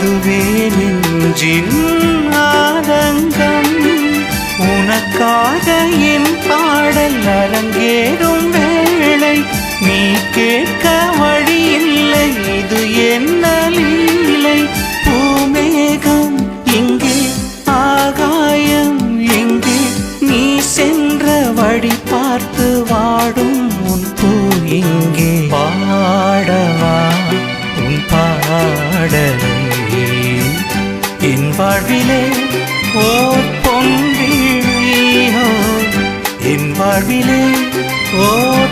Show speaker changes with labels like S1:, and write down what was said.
S1: அதுவே நெஞ்சின் ஆதங்கம். உனக்காக என் பாடல் அரங்கேறும் வேளை நீ கேட்க வழி இல்லை, இது என்ன லீலை? பூமேகம் எங்கே, ஆகாயம் எங்கே, நீ சென்ற வழி பார்த்து வாடும் உன் பூ எங்கே? பாடவா உன் பாடலை என் வாழ்விலே ஓர் பொன்விழியோ, என் வாழ்விலே ஓர்